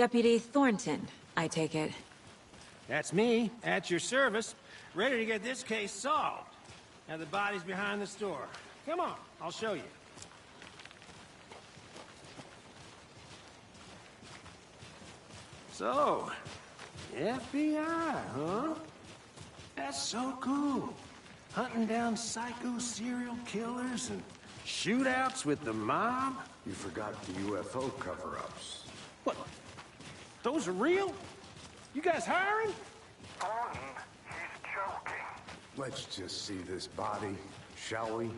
Deputy Thornton, I take it. That's me, at your service, ready to get this case solved. Now the body's behind the store. Come on, I'll show you. So, FBI, huh? That's so cool. Hunting down psycho serial killers and shootouts with the mob? You forgot the UFO cover-ups. What? Those are real? You guys hiring? Thornton, he's joking. Let's just see this body, shall we?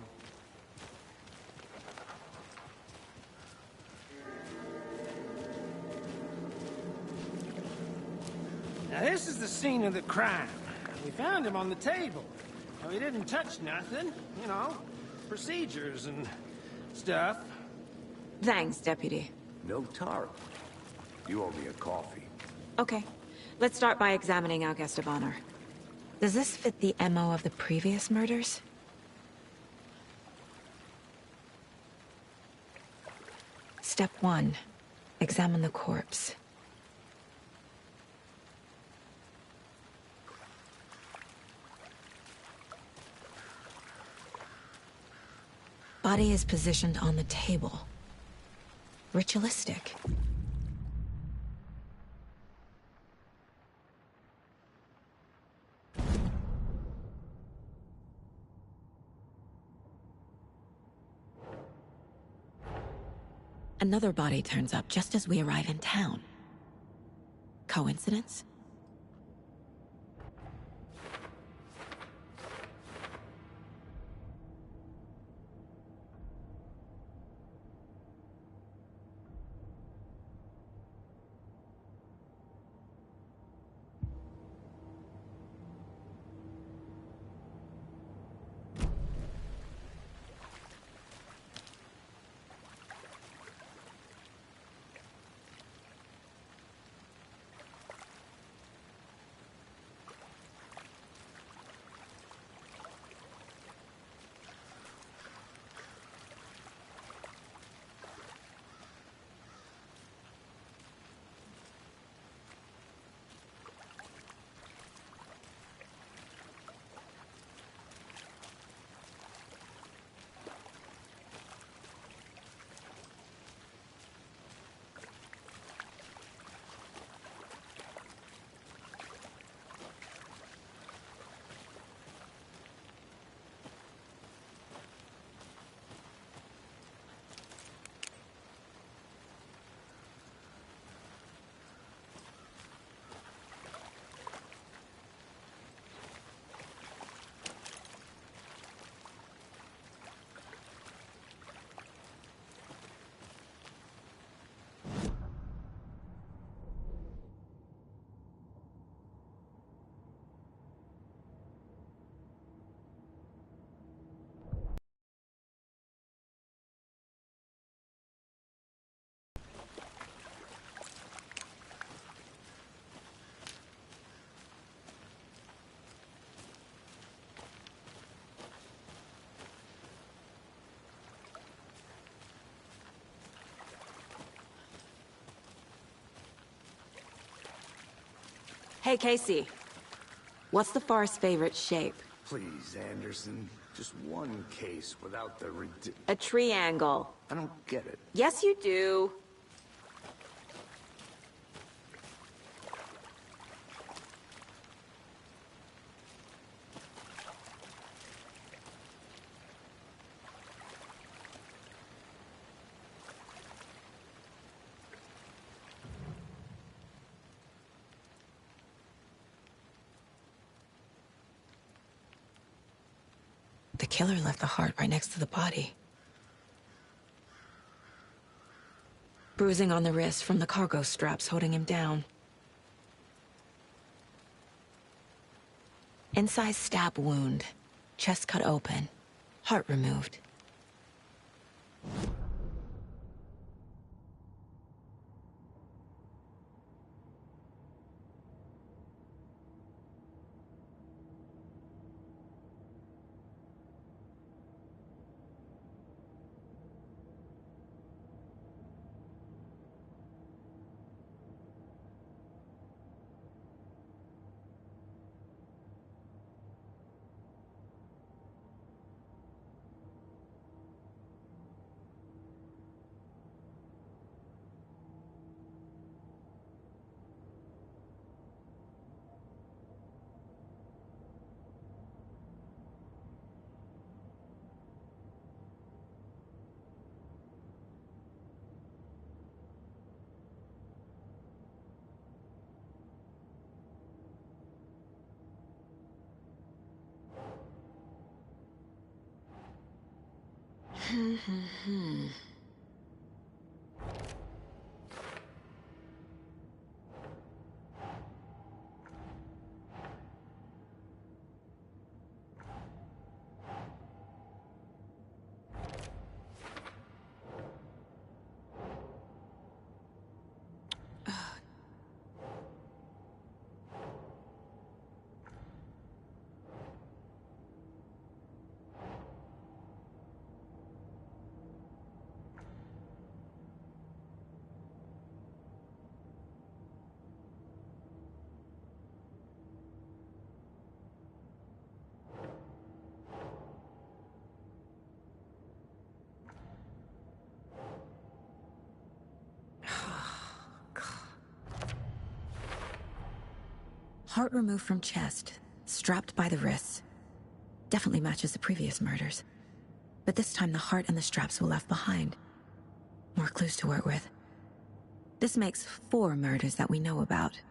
Now this is the scene of the crime. We found him on the table. Well, he didn't touch nothing, you know, procedures and stuff. Thanks, Deputy. No tarp. You owe me a coffee. Okay. Let's start by examining our guest of honor. Does this fit the MO of the previous murders? Step 1. Examine the corpse. Body is positioned on the table. Ritualistic. Another body turns up just as we arrive in town. Coincidence? Hey, Casey. What's the far's favorite shape? Please, Anderson. Just one case without the A triangle. I don't get it. Yes, you do. The killer left the heart right next to the body. Bruising on the wrist from the cargo straps holding him down. Incised stab wound. Chest cut open. Heart removed. Heart removed from chest, strapped by the wrists. Definitely matches the previous murders. But this time the heart and the straps were left behind. More clues to work with. This makes 4 murders that we know about.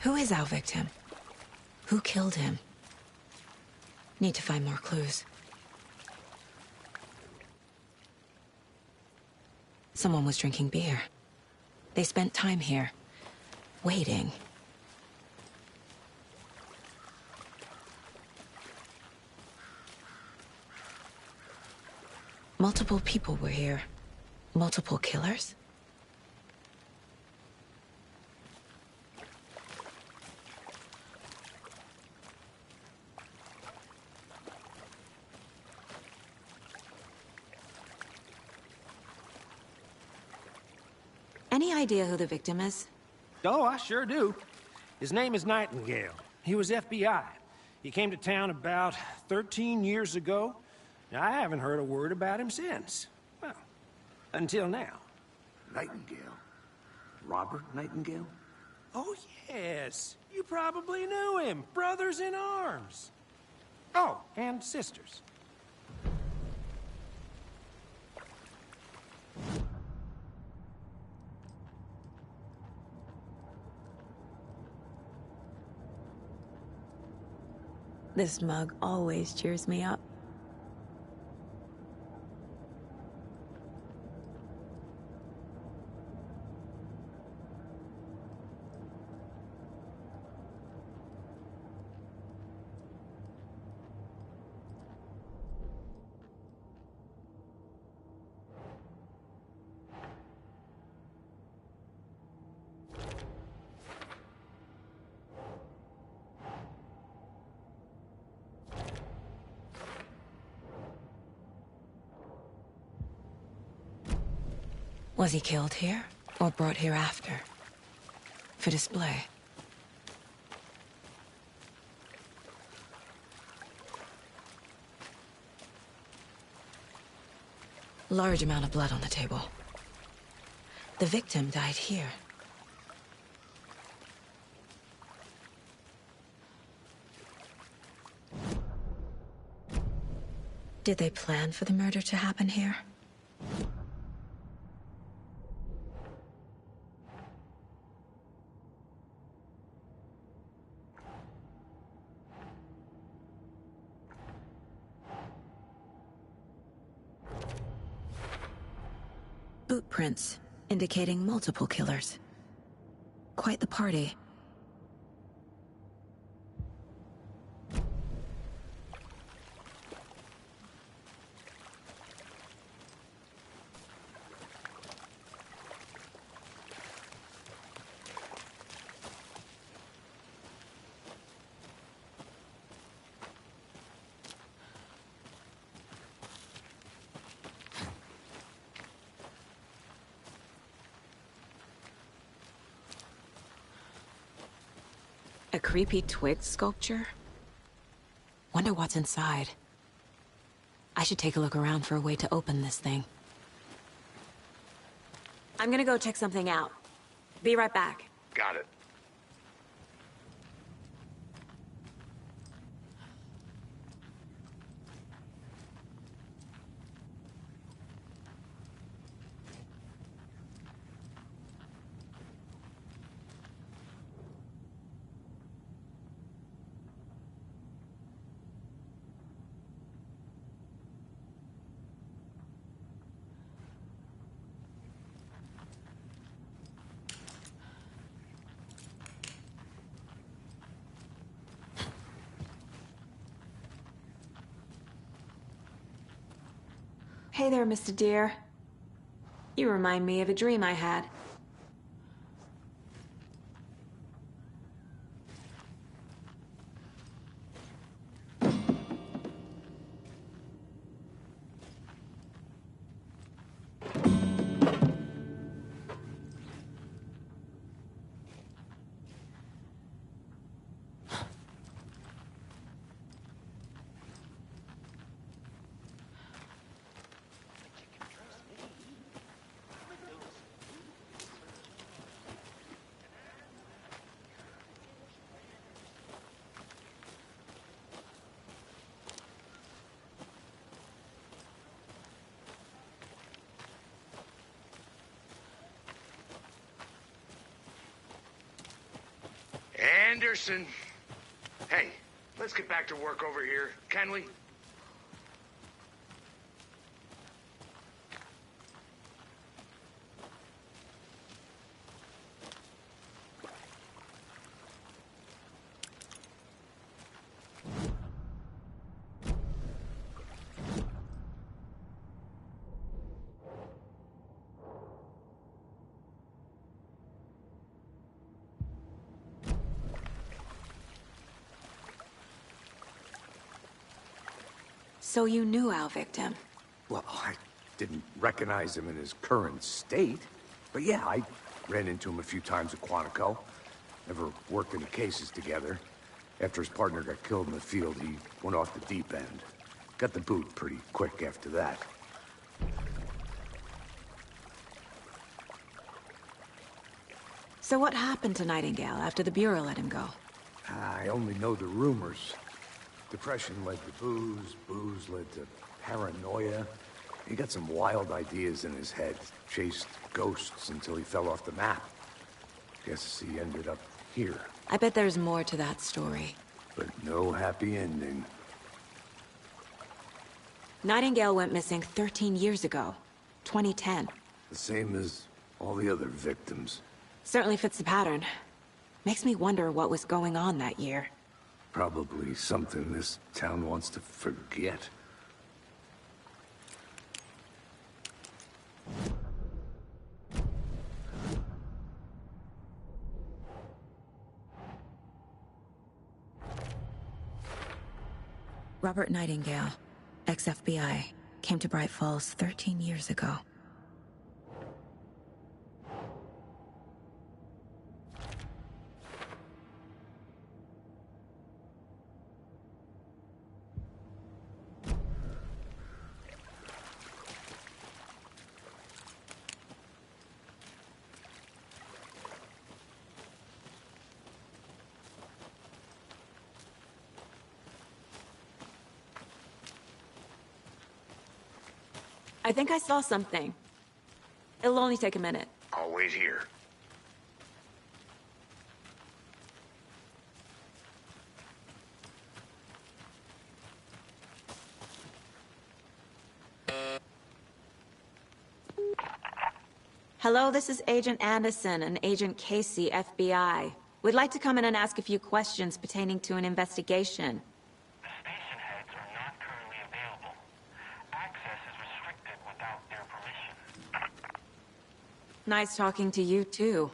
Who is our victim? Who killed him? Need to find more clues. Someone was drinking beer. They spent time here, waiting. Multiple people were here. Multiple killers? Any idea who the victim is? Oh, I sure do. His name is Nightingale. He was FBI. He came to town about 13 years ago. Now, I haven't heard a word about him since. Well, until now. Nightingale? Robert Nightingale? Oh, yes. You probably knew him. Brothers in arms. Oh, and sisters. This mug always cheers me up. Was he killed here, or brought here after? For display? Large amount of blood on the table. The victim died here. Did they plan for the murder to happen here? Boot prints, indicating multiple killers. Quite the party. A creepy twig sculpture? Wonder what's inside. I should take a look around for a way to open this thing. I'm gonna go check something out. Be right back. Got it. Hey there, Mr. Deer. You remind me of a dream I had. Anderson. Hey, let's get back to work over here, can we? So you knew our victim? Well, I didn't recognize him in his current state. But yeah, I ran into him a few times at Quantico. Never worked any cases together. After his partner got killed in the field, he went off the deep end. Got the boot pretty quick after that. So what happened to Nightingale after the Bureau let him go? I only know the rumors. Depression led to booze, booze led to paranoia. He got some wild ideas in his head, chased ghosts until he fell off the map. Guess he ended up here. I bet there's more to that story. But no happy ending. Nightingale went missing 13 years ago, 2010. The same as all the other victims. Certainly fits the pattern. Makes me wonder what was going on that year. Probably something this town wants to forget. Robert Nightingale, ex-FBI, came to Bright Falls 13 years ago. I think I saw something. It'll only take a minute. I'll wait here. Hello, this is Agent Anderson and Agent Casey, FBI. We'd like to come in and ask a few questions pertaining to an investigation. The station heads are not currently available. Access is restricted without their permission. Nice talking to you, too.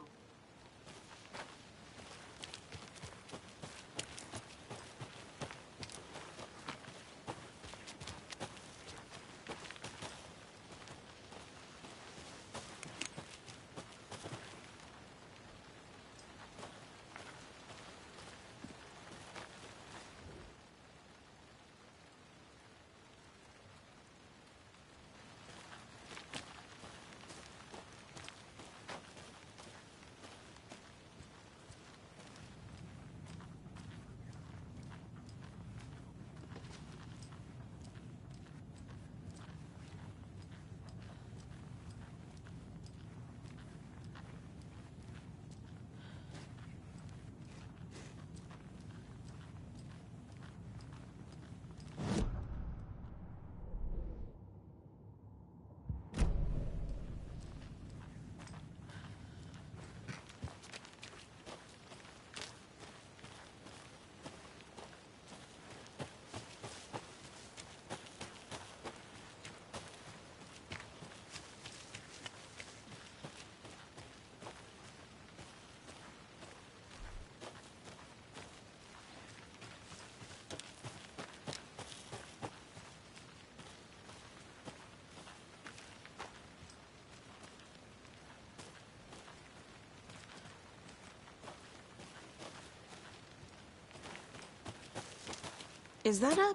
Is that a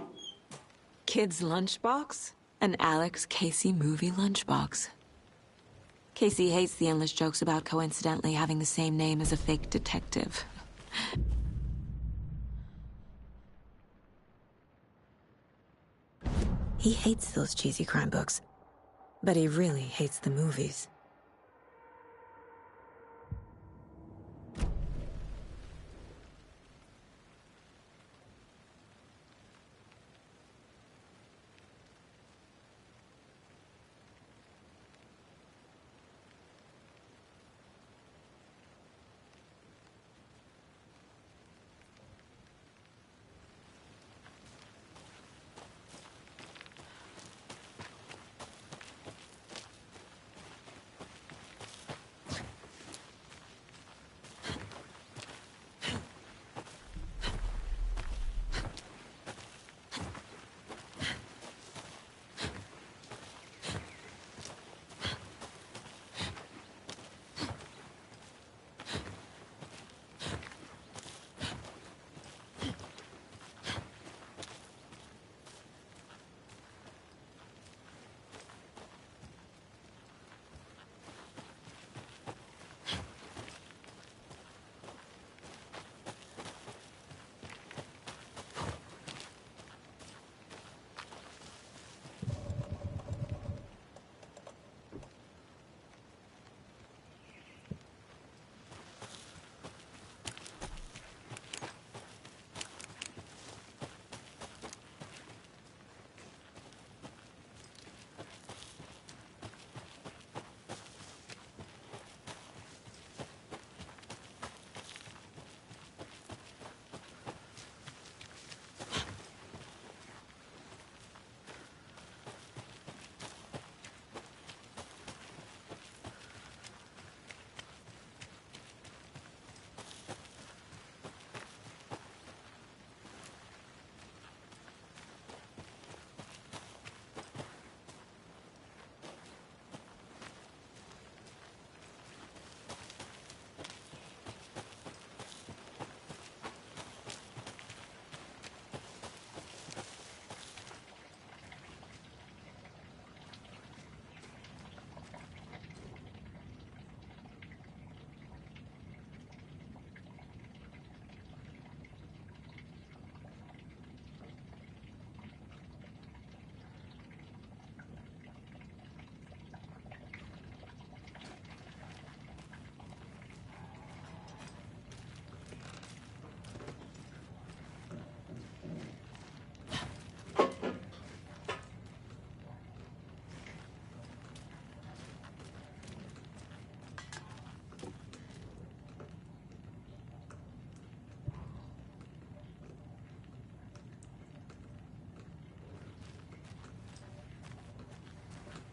kid's lunchbox? An Alex Casey movie lunchbox. Casey hates the endless jokes about coincidentally having the same name as a fake detective. He hates those cheesy crime books, but he really hates the movies.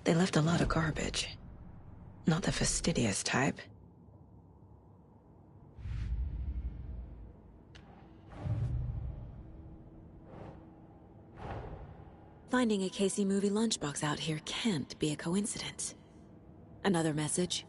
They left a lot of garbage. Not the fastidious type. Finding a Casey movie lunchbox out here can't be a coincidence. Another message?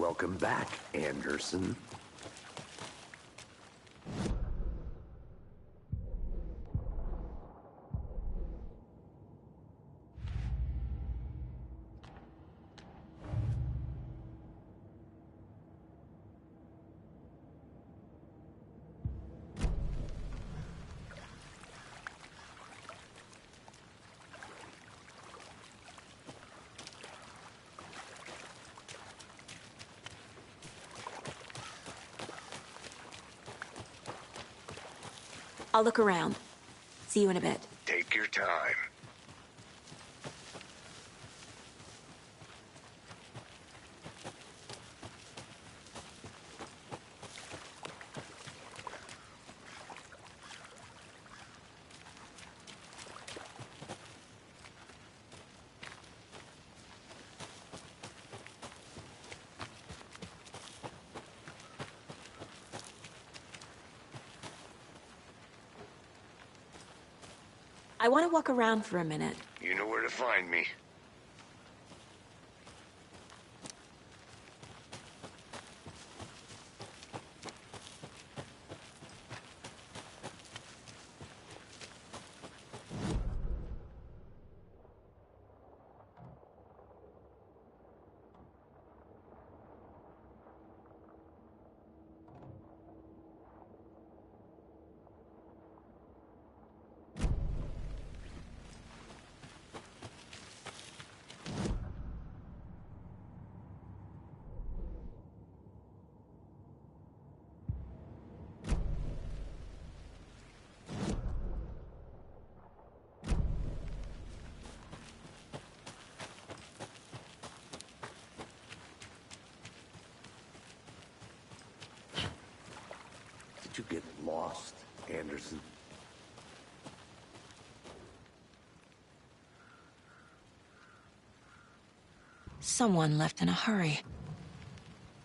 Welcome back, Anderson. I'll look around. See you in a bit. Take your time. I want to walk around for a minute. You know where to find me. Did you get lost, Anderson? Someone left in a hurry.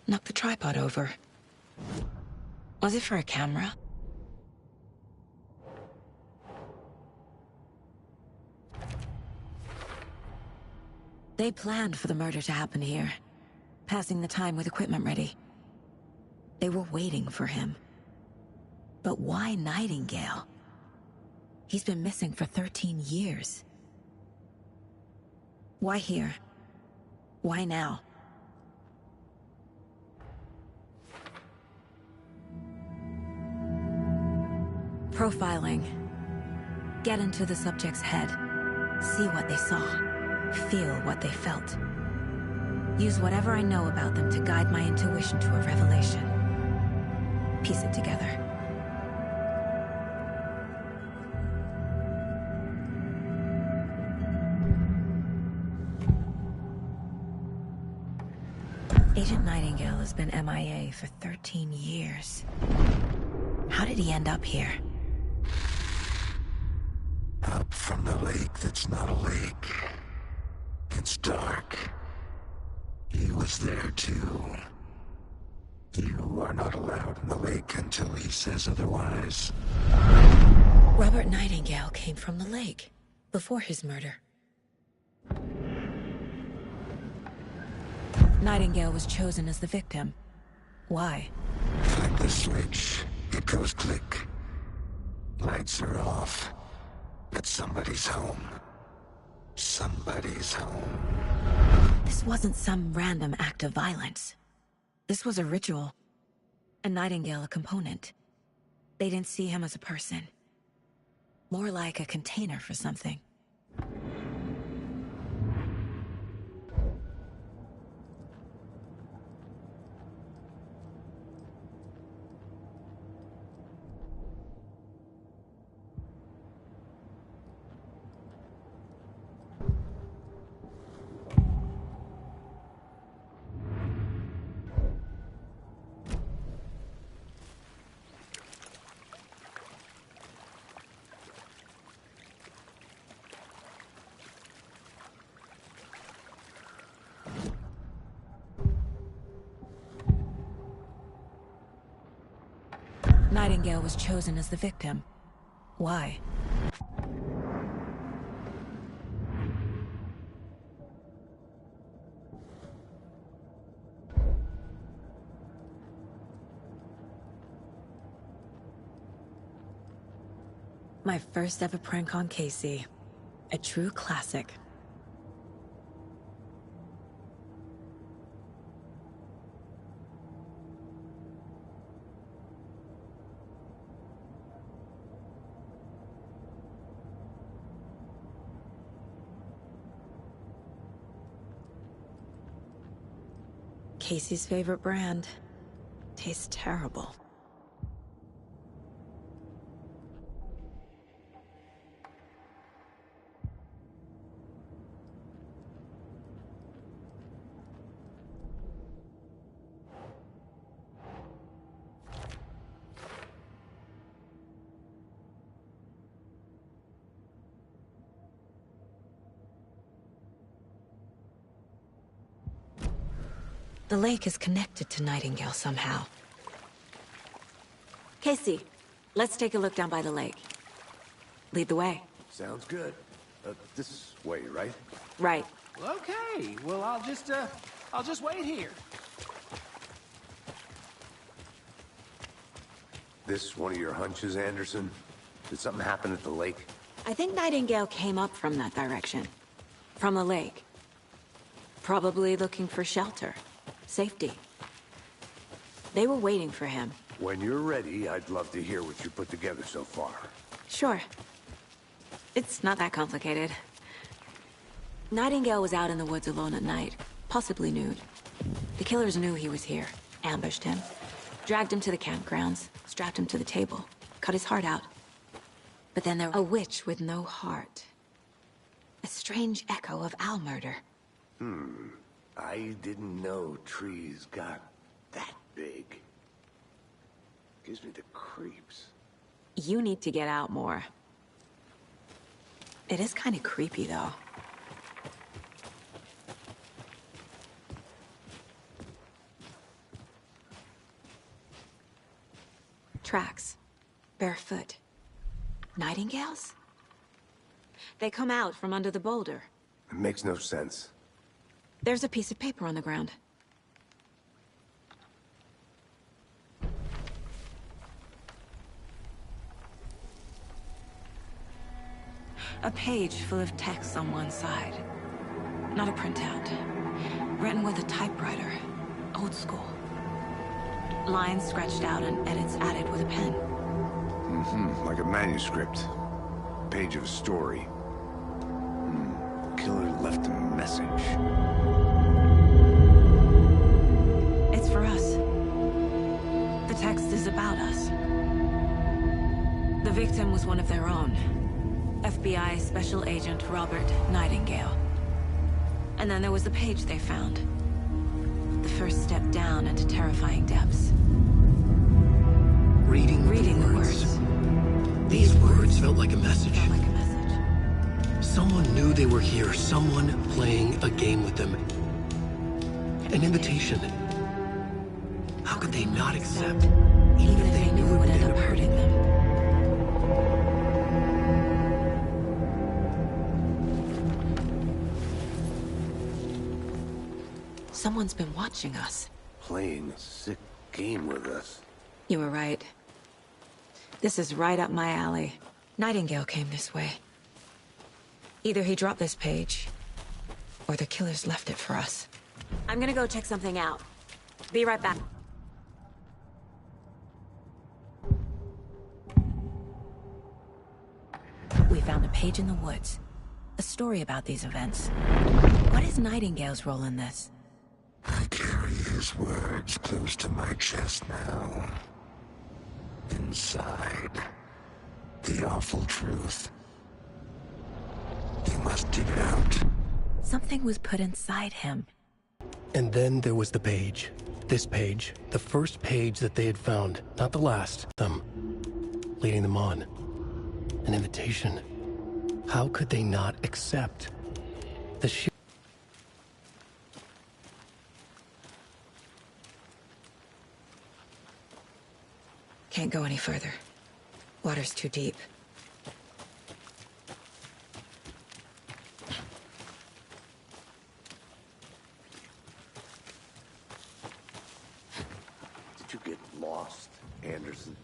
Knocked the tripod over. Was it for a camera? They planned for the murder to happen here, passing the time with equipment ready. They were waiting for him. But why Nightingale? He's been missing for 13 years. Why here? Why now? Profiling. Get into the subject's head. See what they saw. Feel what they felt. Use whatever I know about them to guide my intuition to a revelation. Piece it together. Agent Nightingale has been MIA for 13 years. How did he end up here? Up from the lake that's not a lake. It's dark. He was there too. You are not allowed in the lake until he says otherwise. Robert Nightingale came from the lake, before his murder. Nightingale was chosen as the victim. Why? Flip the switch. It goes click. Lights are off. But somebody's home. Somebody's home. This wasn't some random act of violence. This was a ritual. And Nightingale a component. They didn't see him as a person. More like a container for something. Nightingale was chosen as the victim. Why? My first ever prank on Casey. A true classic. Casey's favorite brand. Tastes terrible. The lake is connected to Nightingale somehow. Casey, let's take a look down by the lake. Lead the way. Sounds good. This way, right? Right. Okay, well, I'll just wait here. This one of your hunches, Anderson? Did something happen at the lake? I think Nightingale came up from that direction. From the lake. Probably looking for shelter. Safety. They were waiting for him. When you're ready, I'd love to hear what you put together so far. Sure. It's not that complicated. Nightingale was out in the woods alone at night, possibly nude. The killers knew he was here, ambushed him, dragged him to the campgrounds, strapped him to the table, cut his heart out. But then there was a witch with no heart. A strange echo of owl murder. I didn't know trees got that big. Gives me the creeps. You need to get out more. It is kind of creepy, though. Tracks. Barefoot. Nightingales? They come out from under the boulder. It makes no sense. There's a piece of paper on the ground. A page full of text on one side. Not a printout. Written with a typewriter. Old school. Lines scratched out and edits added with a pen. Like a manuscript. Page of a story. Killer left a message. It's for us. The text is about us. The victim was one of their own. FBI Special Agent Robert Nightingale. And then there was the page they found. The first step down into terrifying depths. Reading the words. These words felt like a message. Felt like a message. Someone knew they were here, someone playing a game with them. An invitation. How could they not accept, even if they knew it would end up hurting them? Someone's been watching us. Playing a sick game with us. You were right. This is right up my alley. Nightingale came this way. Either he dropped this page, or the killers left it for us. I'm gonna go check something out. Be right back. We found a page in the woods. A story about these events. What is Nightingale's role in this? I carry his words close to my chest now. Inside, the awful truth. You must dig it out. Something was put inside him. And then there was the page. This page. The first page that they had found. Not the last. Them. Leading them on. An invitation. How could they not accept? The Can't go any further. Water's too deep. Did you get lost, Anderson?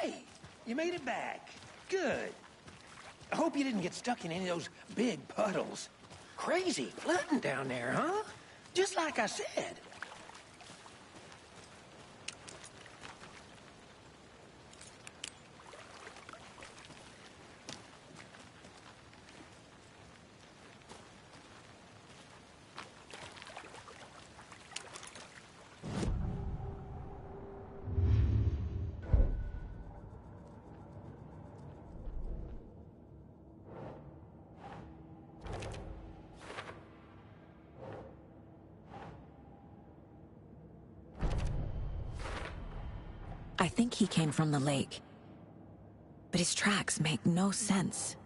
Hey, you made it back. Good. I hope you didn't get stuck in any of those big puddles. Crazy flooding down there, huh? Just like I said. I think he came from the lake. But his tracks make no sense.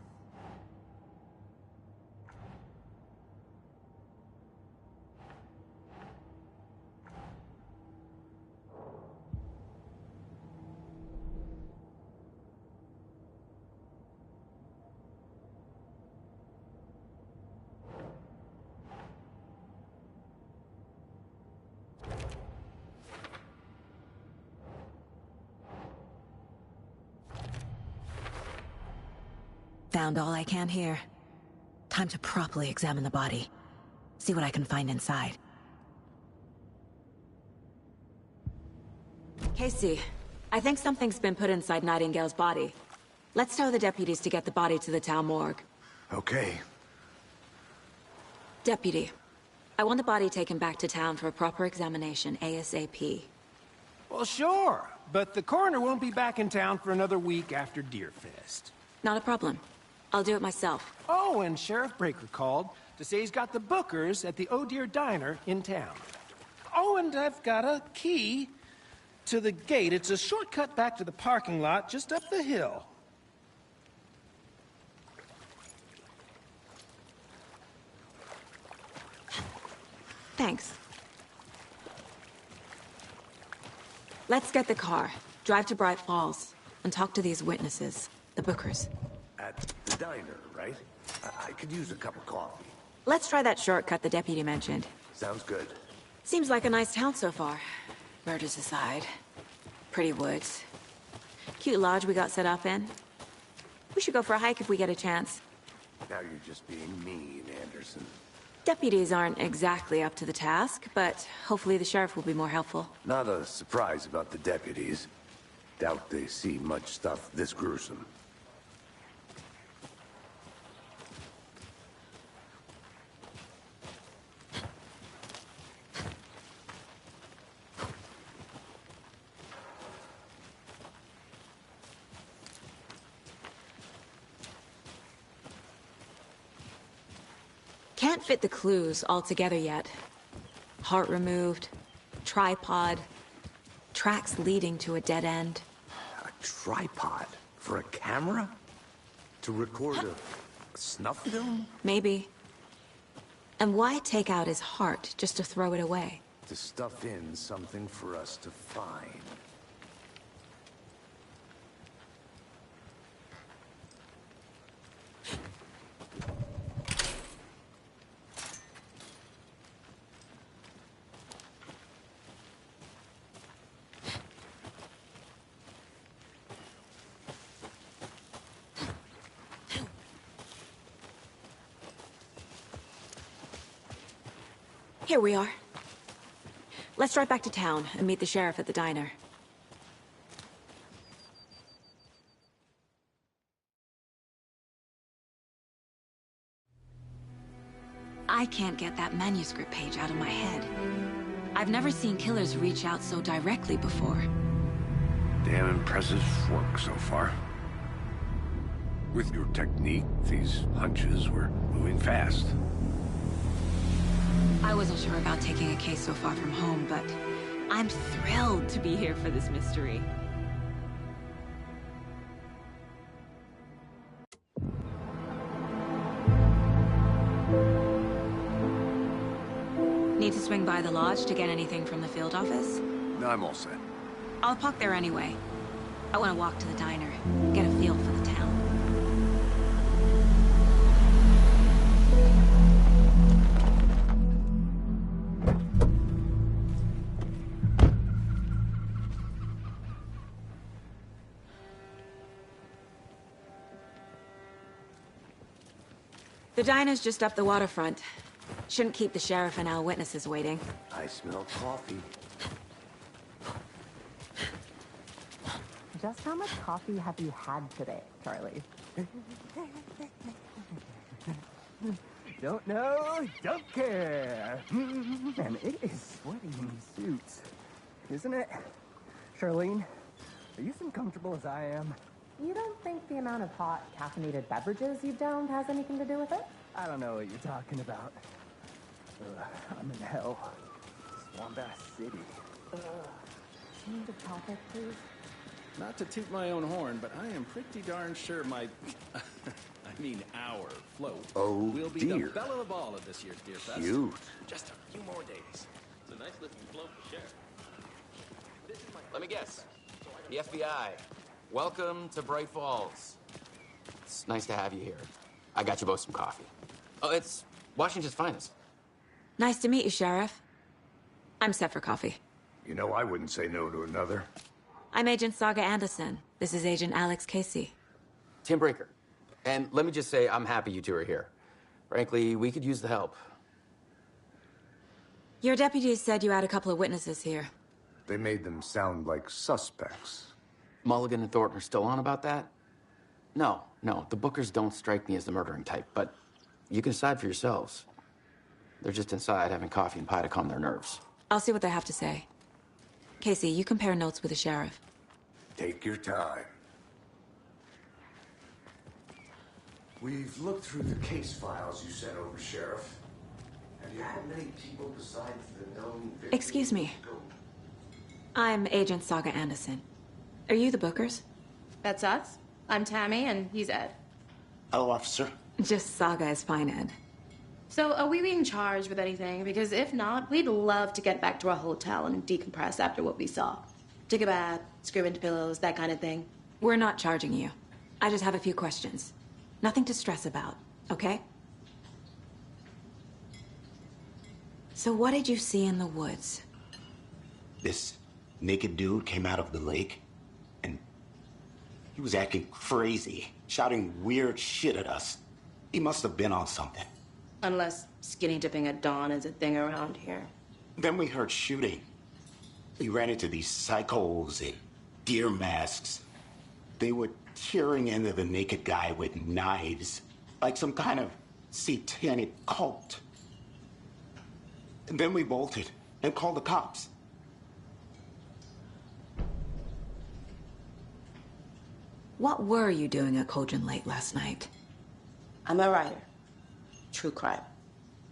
Found all I can here. Time to properly examine the body. See what I can find inside. Casey, I think something's been put inside Nightingale's body. Let's tell the deputies to get the body to the town morgue. Okay. Deputy, I want the body taken back to town for a proper examination, ASAP. Well, sure, but the coroner won't be back in town for another week after Deerfest. Not a problem. I'll do it myself. Oh, and Sheriff Breaker called to say he's got the bookers at the Oh Dear Diner in town. Oh, and I've got a key to the gate. It's a shortcut back to the parking lot just up the hill. Thanks. Let's get the car, drive to Bright Falls, and talk to these witnesses, the bookers. At the diner, right? I could use a cup of coffee. Let's try that shortcut the deputy mentioned. Sounds good. Seems like a nice town so far. Murders aside. Pretty woods. Cute lodge we got set up in. We should go for a hike if we get a chance. Now you're just being mean, Anderson. Deputies aren't exactly up to the task, but hopefully the sheriff will be more helpful. Not a surprise about the deputies. Doubt they see much stuff this gruesome. Can't fit the clues all together yet. Heart removed, tripod, tracks leading to a dead end. A tripod? For a camera? To record a snuff film? Maybe. And why take out his heart just to throw it away? To stuff in something for us to find. Here we are. Let's drive back to town and meet the sheriff at the diner. I can't get that manuscript page out of my head. I've never seen killers reach out so directly before. Damn impressive work so far. With your technique, these hunches were moving fast. I wasn't sure about taking a case so far from home, but I'm thrilled to be here for this mystery. Need to swing by the lodge to get anything from the field office? No, I'm all set. I'll park there anyway. I want to walk to the diner, get a feel for the town. The diner's just up the waterfront. Shouldn't keep the sheriff and our witnesses waiting. I smell coffee. Just how much coffee have you had today, Charlie? Don't know, don't care. And it is sweaty in these suits, isn't it? Charlene, are you as uncomfortable as I am? You don't think the amount of hot, caffeinated beverages you've downed has anything to do with it? I don't know what you're talking about. I'm in hell. Swamp Ass City. Change of topic, please. Not to toot my own horn, but I am pretty darn sure my... I mean our float will be the belle of the ball of this year's Deer Fest. Cute. Just a few more days. It's a nice looking float for sure. Let me guess. The FBI. Welcome to Bright Falls. It's nice to have you here. I got you both some coffee. Oh, it's Washington's finest. Nice to meet you, Sheriff. I'm set for coffee. You know, I wouldn't say no to another. I'm Agent Saga Anderson. This is Agent Alex Casey. Tim Brinker. And let me just say, I'm happy you two are here. Frankly, we could use the help. Your deputies said you had a couple of witnesses here. They made them sound like suspects. Mulligan and Thornton are still on about that? No, the Bookers don't strike me as the murdering type, but you can decide for yourselves. They're just inside having coffee and pie to calm their nerves. I'll see what they have to say. Casey, you compare notes with the sheriff. Take your time. We've looked through the case files you sent over, Sheriff. Have you had many people besides the known victims? Excuse me. I'm Agent Saga Anderson. Are you the Bookers? That's us. I'm Tammy, and he's Ed. Hello, officer. Just Saga is fine, Ed. So, are we being charged with anything? Because if not, we'd love to get back to our hotel and decompress after what we saw. Take a bath, scream into pillows, that kind of thing. We're not charging you. I just have a few questions. Nothing to stress about, okay? So what did you see in the woods? This naked dude came out of the lake, and he was acting crazy, shouting weird shit at us. He must have been on something. Unless skinny dipping at dawn is a thing around here. Then we heard shooting. We ran into these psychos in deer masks. They were tearing into the naked guy with knives, like some kind of satanic cult. And then we bolted and called the cops. What were you doing at Cauldron Lake last night? I'm a writer. True crime.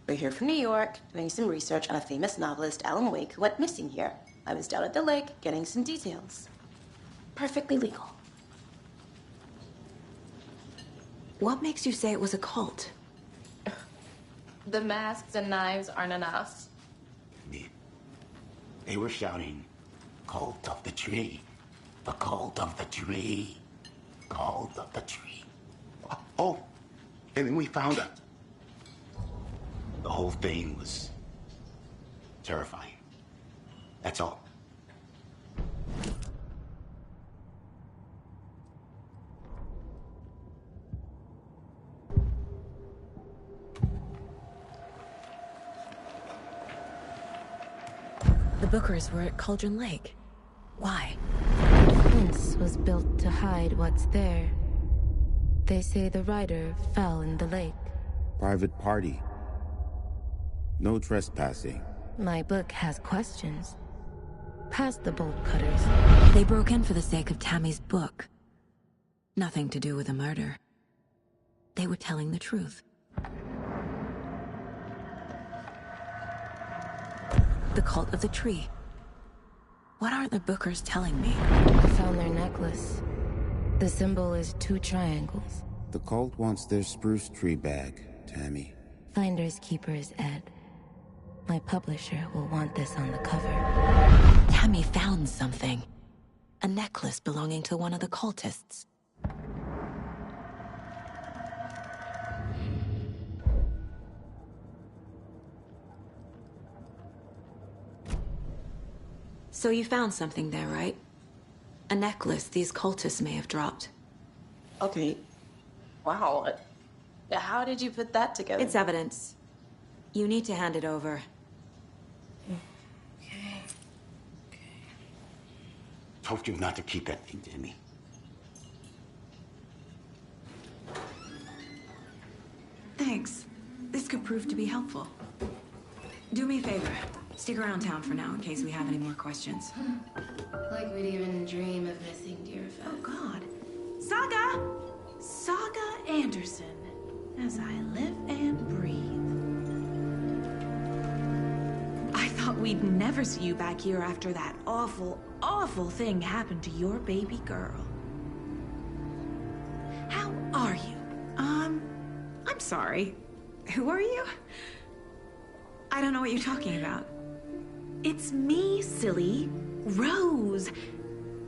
We're here from New York, doing some research on a famous novelist, Alan Wake, who went missing here. I was down at the lake, getting some details. Perfectly legal. What makes you say it was a cult? The masks and knives aren't enough. They were shouting, "Cult of the tree, the cult of the tree, cult of the tree." Oh, and then we found out. The whole thing was terrifying. That's all. The Bookers were at Cauldron Lake. Why? The fence was built to hide what's there. They say the rider fell in the lake. Private party. No trespassing. My book has questions. Past the bolt cutters. They broke in for the sake of Tammy's book. Nothing to do with a murder. They were telling the truth. The cult of the tree. What aren't the Bookers telling me? I found their necklace. The symbol is 2 triangles. The cult wants their spruce tree back, Tammy. Finders keepers, Ed. My publisher will want this on the cover. Tammy found something. A necklace belonging to one of the cultists. So you found something there, right? A necklace these cultists may have dropped. Okay. Wow. How did you put that together? It's evidence. You need to hand it over. Okay. Told you not to keep that thing, Tammy. Thanks. This could prove to be helpful. Do me a favor. Stick around town for now in case we have any more questions. Like we'd even dream of missing Deerfest. Oh, God. Saga! Saga Anderson. As I live and breathe. I thought we'd never see you back here after that awful, awful thing happened to your baby girl. How are you? I'm sorry. Who are you? I don't know what you're talking about. It's me, silly. Rose.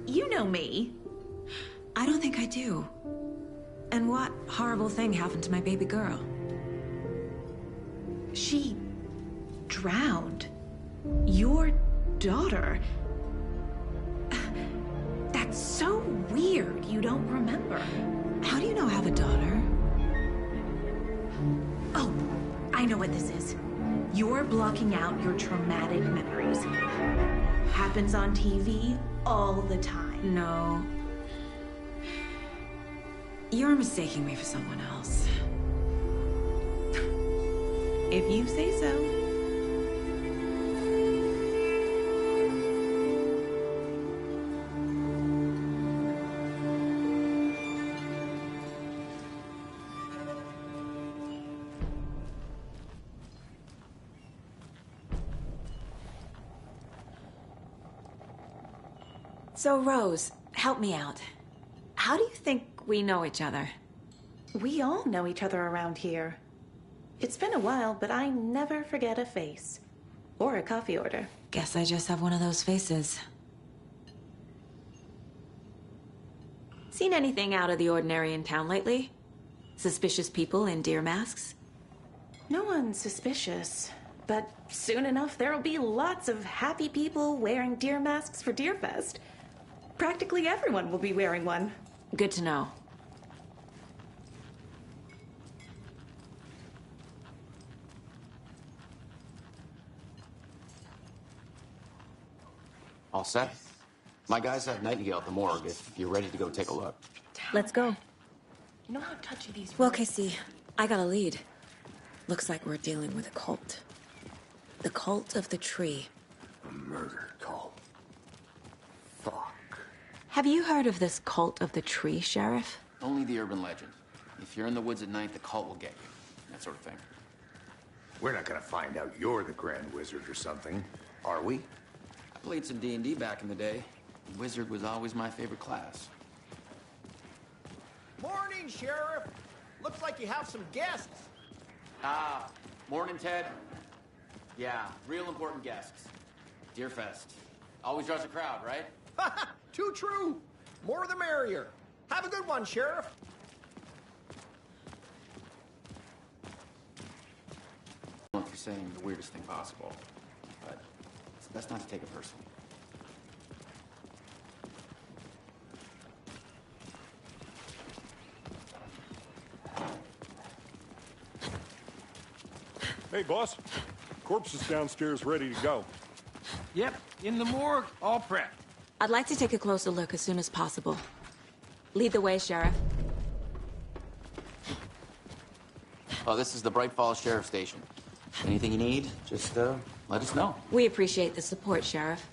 You know me. I don't think I do. And what horrible thing happened to my baby girl? She drowned. Your daughter. That's so weird you don't remember. How do you know I have a daughter? Oh, I know what this is. You're blocking out your traumatic memories. Happens on TV all the time. No. You're mistaking me for someone else. If you say so. So, Rose, help me out. How do you think we know each other? We all know each other around here. It's been a while, but I never forget a face. Or a coffee order. Guess I just have one of those faces. Seen anything out of the ordinary in town lately? Suspicious people in deer masks? No one's suspicious. But soon enough, there'll be lots of happy people wearing deer masks for Deerfest. Practically everyone will be wearing one. Good to know. All set? My guys have Nightingale at the morgue if you're ready to go take a look. Let's go. You know how touchy these Well, Casey, I got a lead. Looks like we're dealing with a cult. The cult of the tree. A murder cult. Fuck. Have you heard of this cult of the tree, Sheriff? Only the urban legend. If you're in the woods at night, the cult will get you. That sort of thing. We're not gonna find out you're the Grand Wizard or something, are we? I played some D&D back in the day. Wizard was always my favorite class. Morning, Sheriff. Looks like you have some guests. Morning, Ted. Yeah, real important guests. Deerfest. Always draws a crowd, right? Too true. More the merrier. Have a good one, Sheriff. I don't know if you're saying the weirdest thing possible, but it's best not to take it personally. Hey, boss. Corpse is downstairs ready to go. Yep, in the morgue, all prepped. I'd like to take a closer look as soon as possible. Lead the way, Sheriff. Oh, this is the Bright Falls Sheriff Station. Anything you need, just let us know. We appreciate the support, Sheriff.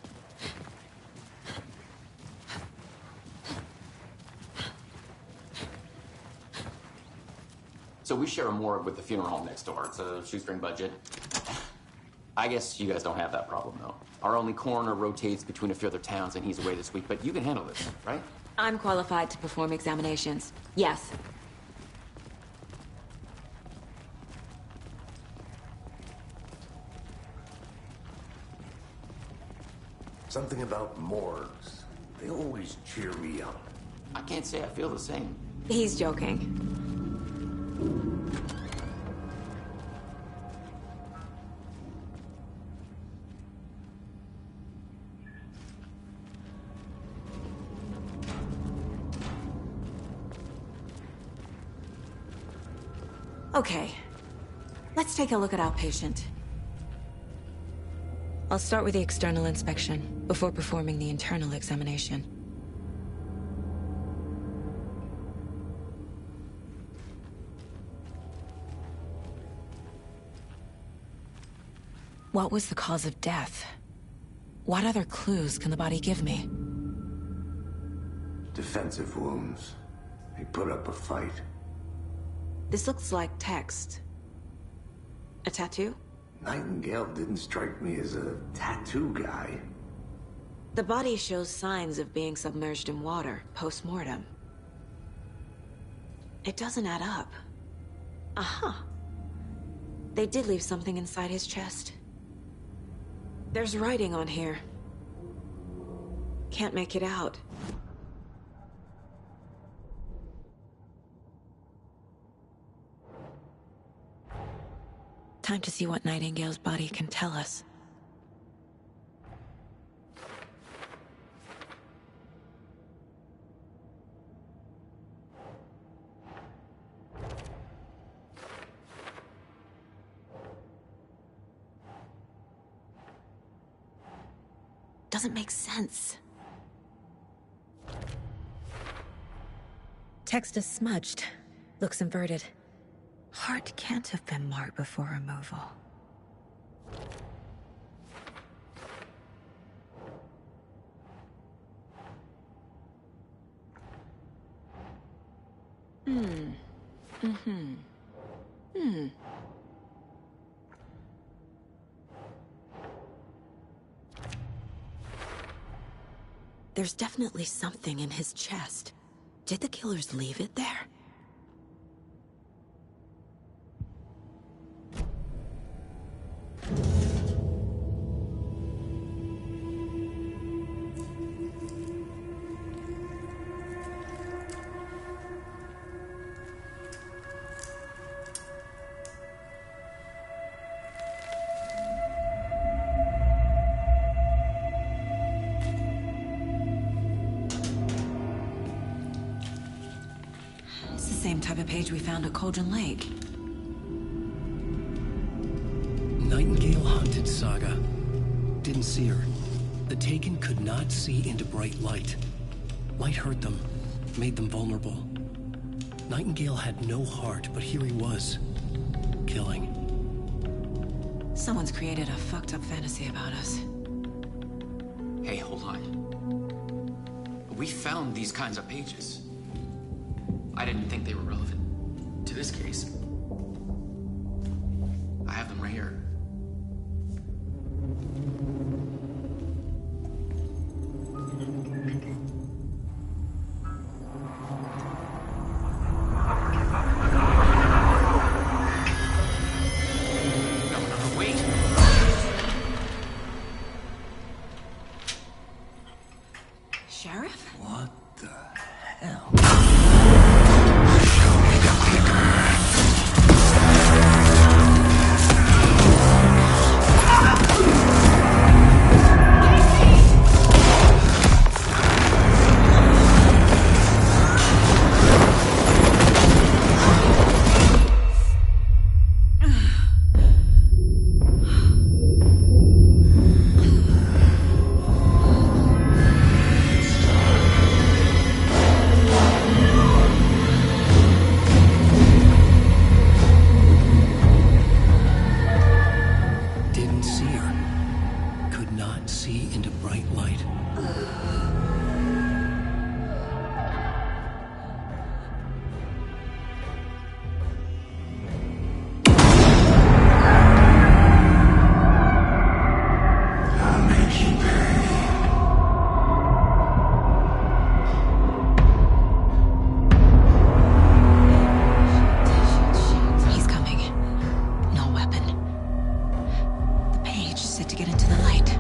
So we share a morgue with the funeral home next door. It's a shoestring budget. I guess you guys don't have that problem, though. Our only coroner rotates between a few other towns, and he's away this week, but you can handle this, right? I'm qualified to perform examinations. Yes. Something about morgues. They always cheer me up. I can't say I feel the same. He's joking. Okay. Let's take a look at outpatient. I'll start with the external inspection, before performing the internal examination. What was the cause of death? What other clues can the body give me? Defensive wounds. He put up a fight. This looks like text. A tattoo? Nightingale didn't strike me as a tattoo guy. The body shows signs of being submerged in water, post-mortem. It doesn't add up. Aha. They did leave something inside his chest. There's writing on here. Can't make it out. Time to see what Nightingale's body can tell us. Doesn't make sense. Text is smudged. Looks inverted. Heart can't have been marked before removal. There's definitely something in his chest. Did the killers leave it there? It's the same type of page we found at Cauldron Lake. Nightingale hunted Saga. Didn't see her. The Taken could not see into bright light. Light hurt them, made them vulnerable. Nightingale had no heart, but here he was, killing. Someone's created a fucked up fantasy about us. Hey, hold on. We found these kinds of pages. I didn't think they were relevant to this case. I have them right here. No, wait. Sheriff? What the hell? Didn't see her. Could not see into bright light. I'll make you pay. He's coming. No weapon. The page set to get into the light.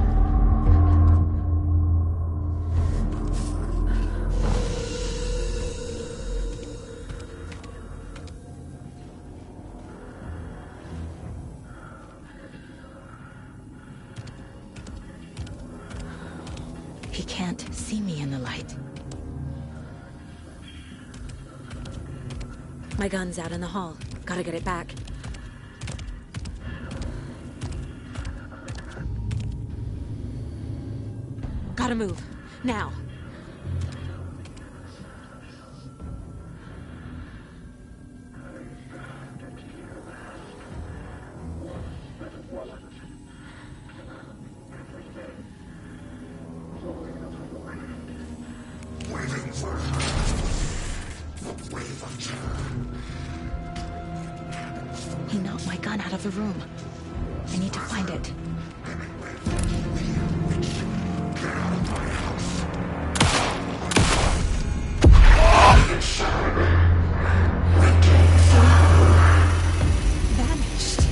He can't see me in the light. My gun's out in the hall. Gotta get it back. Gotta move. Now. Waiting for her. The wave of terror. He knocked my gun out of the room. I need to find it. Get out of my house. Vanished.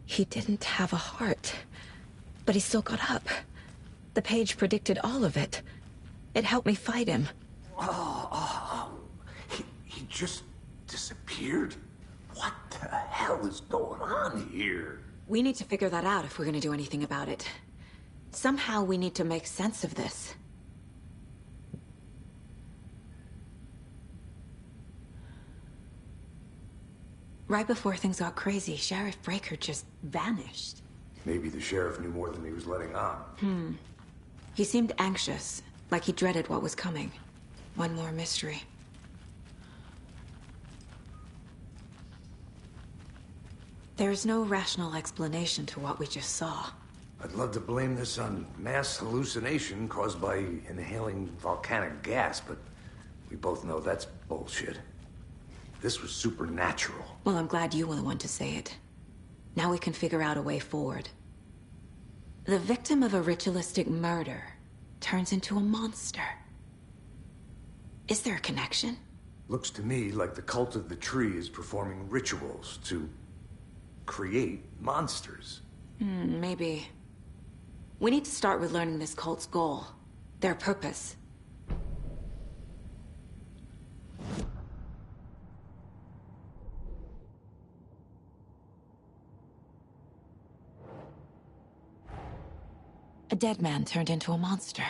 He didn't have a heart, but he still got up. The page predicted all of it. It helped me fight him. He just disappeared? What the hell is going on here? We need to figure that out if we're gonna do anything about it. Somehow we need to make sense of this. Right before things got crazy, Sheriff Breaker just vanished. Maybe the sheriff knew more than he was letting on. He seemed anxious, like he dreaded what was coming. One more mystery. There's no rational explanation to what we just saw. I'd love to blame this on mass hallucination caused by inhaling volcanic gas, but we both know that's bullshit. This was supernatural. Well, I'm glad you were the one to say it. Now we can figure out a way forward. The victim of a ritualistic murder turns into a monster. Is there a connection? Looks to me like the cult of the tree is performing rituals to create monsters. Maybe. We need to start with learning this cult's goal. Their purpose. A dead man turned into a monster.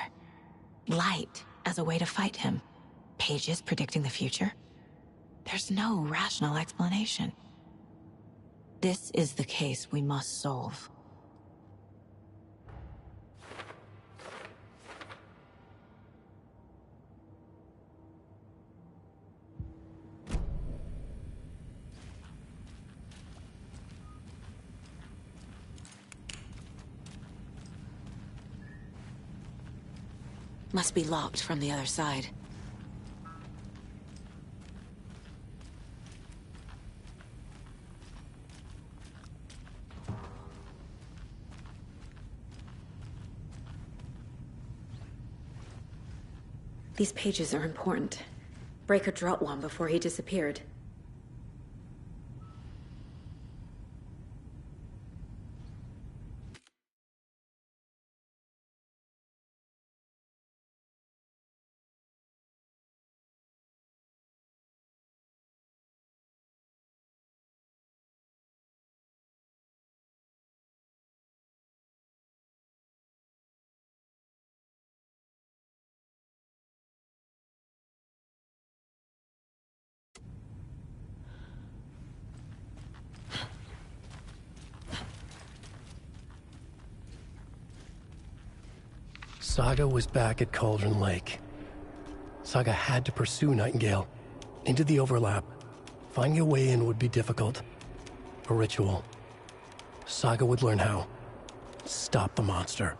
Light as a way to fight him. Pages predicting the future. There's no rational explanation. This is the case we must solve. Must be locked from the other side. These pages are important. Breaker dropped one before he disappeared. Saga was back at Cauldron Lake. Saga had to pursue Nightingale into the overlap. Finding a way in would be difficult. A ritual. Saga would learn how. Stop the monster.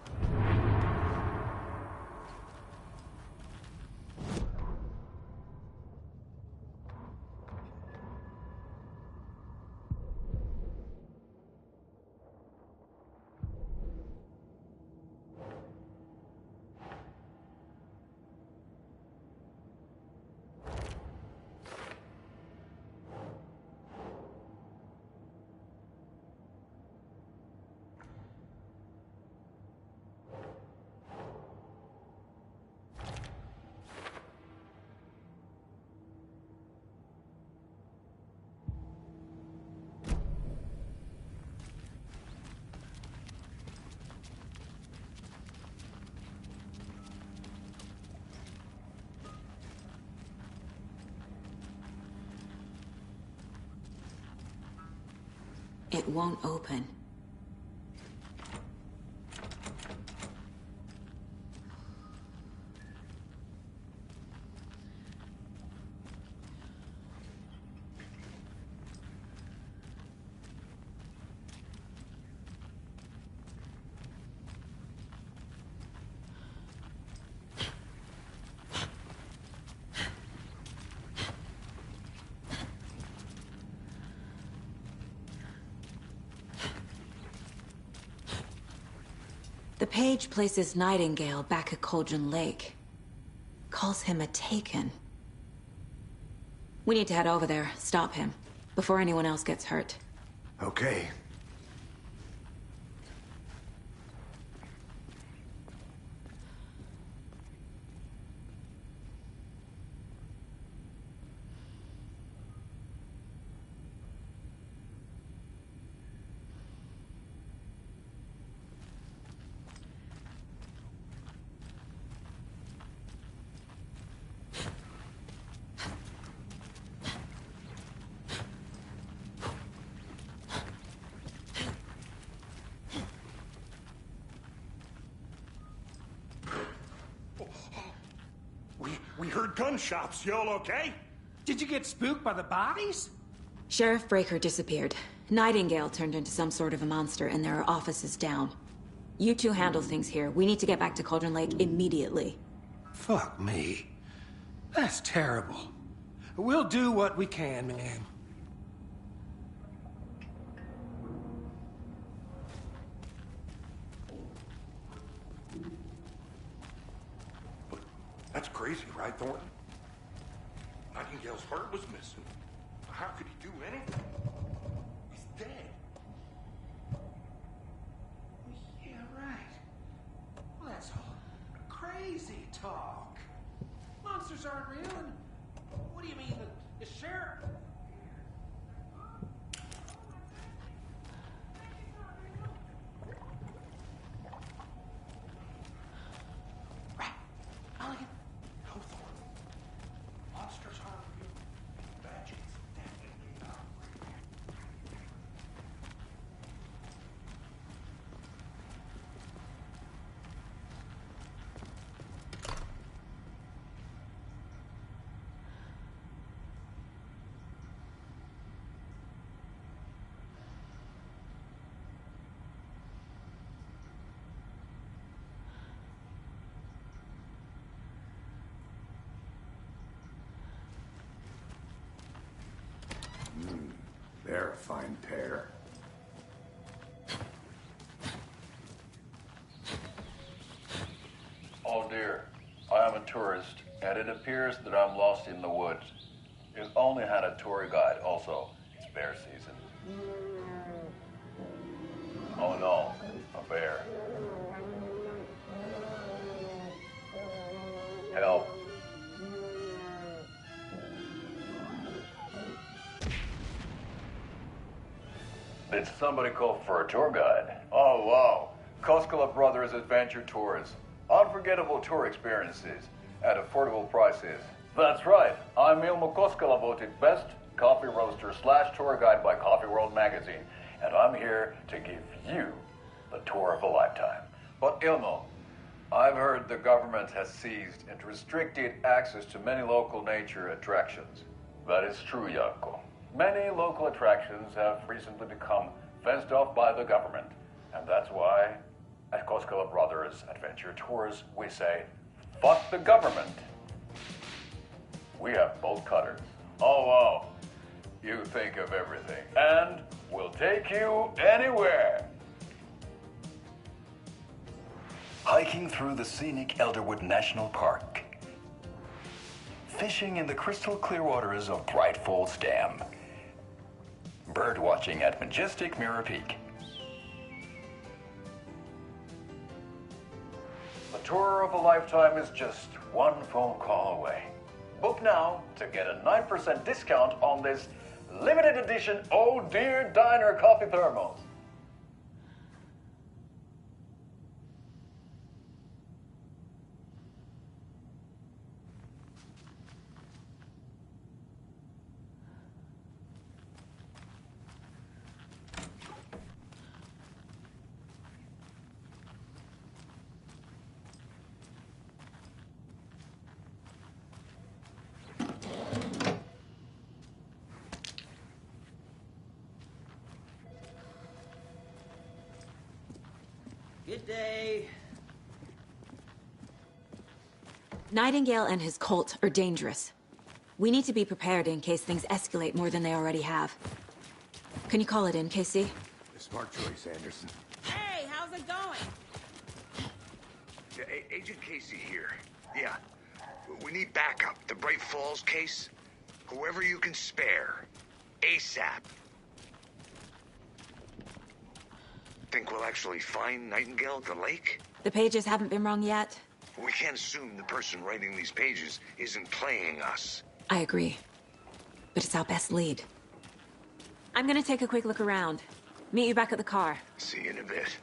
It won't open. The page places Nightingale back at Cauldron Lake. Calls him a Taken. We need to head over there, stop him, before anyone else gets hurt. Okay. We heard gunshots. Y'all okay? Did you get spooked by the bodies? Sheriff Breaker disappeared. Nightingale turned into some sort of a monster, and there are offices down. You two handle things here. We need to get back to Cauldron Lake immediately. Fuck me. That's terrible. We'll do what we can, man. That's crazy, right, Thornton? Nightingale's heart was missing. How could he do anything? He's dead. Yeah, right. Well, that's all crazy talk. Monsters aren't real, and what do you mean, the sheriff? They're a fine pair. Oh dear, I am a tourist, and it appears that I'm lost in the woods. You only had a tour guide, also. It's bear season. Oh no, a bear. Help. Did somebody call for a tour guide? Oh, wow. Koskela Brothers Adventure Tours. Unforgettable tour experiences at affordable prices. That's right. I'm Ilmo Koskela, voted best coffee roaster / tour guide by Coffee World magazine. And I'm here to give you the tour of a lifetime. But Ilmo, I've heard the government has seized and restricted access to many local nature attractions. That is true, Jaakko. Many local attractions have recently become fenced off by the government. And that's why, at Koskela Brothers Adventure Tours, we say, fuck the government. We have bolt cutters. Oh, wow. You think of everything. And we'll take you anywhere. Hiking through the scenic Elderwood National Park. Fishing in the crystal clear waters of Bright Falls Dam. Bird watching at majestic Mirror Peak. The tour of a lifetime is just one phone call away. Book now to get a 9% discount on this limited edition Oh Dear Diner coffee thermos. day. Nightingale and his cult are dangerous. We need to be prepared in case things escalate more than they already have. Can you call it in, KC? Smart choice, Anderson. Hey, how's it going? Yeah, Agent Casey here. Yeah. We need backup. The Bright Falls case. Whoever you can spare. ASAP. Think we'll actually find Nightingale at the lake? The pages haven't been wrong yet. We can't assume the person writing these pages isn't playing us. I agree. But it's our best lead. I'm gonna take a quick look around. Meet you back at the car. See you in a bit.